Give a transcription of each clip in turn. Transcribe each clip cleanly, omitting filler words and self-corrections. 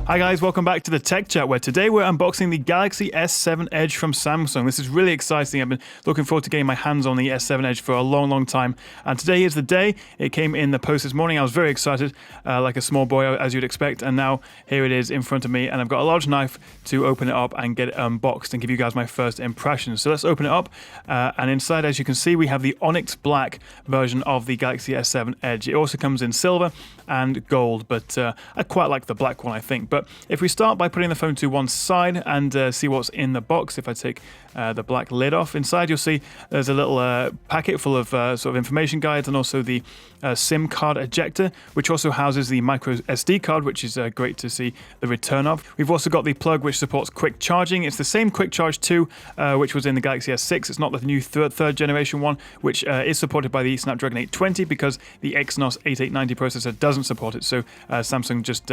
Hi guys, welcome back to the Tech Chat, where today we're unboxing the Galaxy S7 Edge from Samsung. This is really exciting. I've been looking forward to getting my hands on the S7 Edge for a long time. And today is the day. It came in the post this morning. I was very excited, like a small boy, as you'd expect. And now here it is in front of me. And I've got a large knife to open it up and get it unboxed and give you guys my first impressions. So let's open it up. And inside, as you can see, we have the Onyx Black version of the Galaxy S7 Edge. It also comes in silver and gold, but I quite like the black one, I think. But if we start by putting the phone to one side and see what's in the box, if I take the black lid off, inside you'll see there's a little packet full of sort of information guides and also the SIM card ejector, which also houses the micro SD card, which is great to see the return of. We've also got the plug, which supports quick charging. It's the same quick charge 2, which was in the Galaxy S6. It's not the new third generation one, which is supported by the Snapdragon 820 because the Exynos 8890 processor doesn't support it. So Samsung just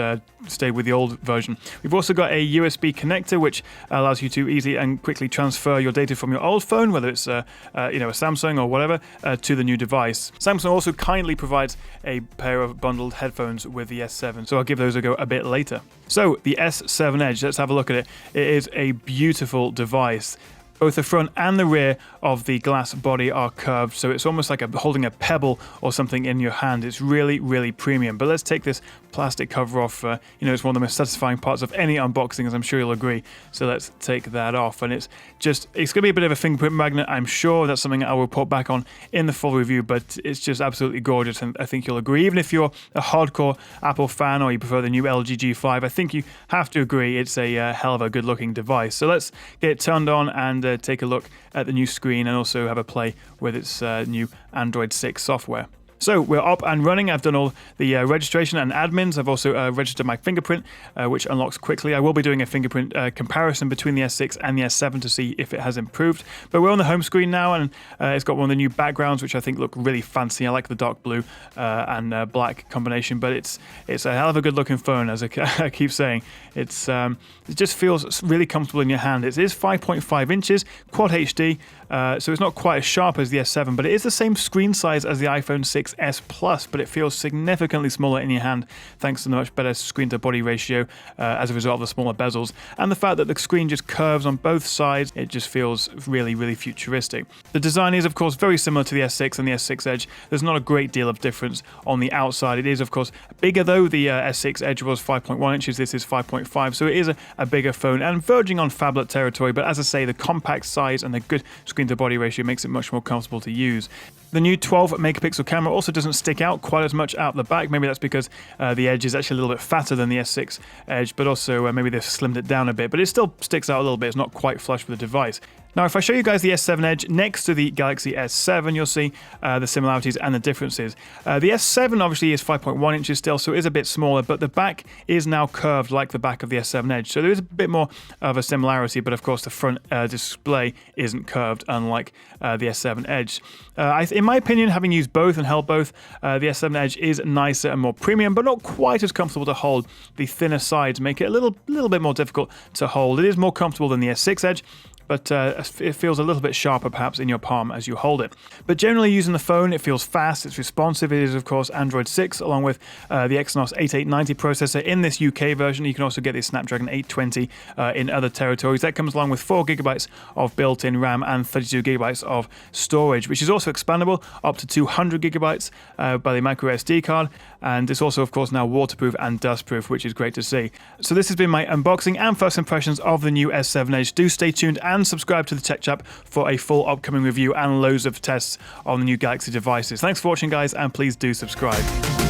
stayed with the old version. We've also got a USB connector, which allows you to easily and quickly transfer your data from your old phone, whether it's a Samsung or whatever, to the new device. Samsung also kindly provides a pair of bundled headphones with the S7, so I'll give those a go a bit later. So the S7 Edge, let's have a look at it. It is a beautiful device. Both the front and the rear of the glass body are curved, so it's almost like holding a pebble or something in your hand. It's really premium. But let's take this plastic cover off. It's one of the most satisfying parts of any unboxing, as I'm sure you'll agree. So let's take that off. And it's going to be a bit of a fingerprint magnet, I'm sure. That's something I will report back on in the full review, but it's just absolutely gorgeous, and I think you'll agree. Even if you're a hardcore Apple fan or you prefer the new LG G5, I think you have to agree it's a hell of a good-looking device. So let's get it turned on and take a look at the new screen and also have a play with its new Android 6 software. So we're up and running. I've done all the registration and admins. I've also registered my fingerprint, which unlocks quickly. I will be doing a fingerprint comparison between the S6 and the S7 to see if it has improved. But we're on the home screen now, and it's got one of the new backgrounds, which I think look really fancy. I like the dark blue and black combination, but it's a hell of a good-looking phone, as I keep saying. It just feels really comfortable in your hand. It is 5.5 inches, Quad HD, so it's not quite as sharp as the S7, but it is the same screen size as the iPhone 6s Plus, but it feels significantly smaller in your hand thanks to the much better screen-to-body ratio as a result of the smaller bezels, and the fact that the screen just curves on both sides. It just feels really futuristic. The design is, of course, very similar to the S6 and the S6 Edge. There's not a great deal of difference on the outside. It is, of course, bigger, though. The S6 Edge was 5.1 inches. This is 5.5, so it is a bigger phone and verging on phablet territory, but as I say, the compact size and the good screen-to-body ratio makes it much more comfortable to use. The new 12-megapixel camera also doesn't stick out quite as much out the back. Maybe that's because the Edge is actually a little bit fatter than the S6 Edge, but also maybe they've slimmed it down a bit, but it still sticks out a little bit. It's not quite flush with the device. Now, if I show you guys the S7 Edge next to the Galaxy S7, you'll see the similarities and the differences. The S7 obviously is 5.1 inches still, so it is a bit smaller, but the back is now curved like the back of the S7 Edge. So there is a bit more of a similarity, but of course the front display isn't curved, unlike the S7 Edge. In my opinion, having used both and held both, the S7 Edge is nicer and more premium, but not quite as comfortable to hold. The thinner sides make it a little bit more difficult to hold. It is more comfortable than the S6 Edge, but it feels a little bit sharper perhaps in your palm as you hold it. But generally using the phone, it feels fast, it's responsive. It is, of course, Android 6 along with the Exynos 8890 processor in this UK version. You can also get the Snapdragon 820 in other territories. That comes along with 4GB of built-in RAM and 32GB of storage, which is also expandable up to 200GB by the micro SD card. And it's also, of course, now waterproof and dustproof, which is great to see. So this has been my unboxing and first impressions of the new S7 Edge. Do stay tuned and subscribe to the Tech Chat for a full upcoming review and loads of tests on the new Galaxy devices. Thanks for watching, guys, and please do subscribe.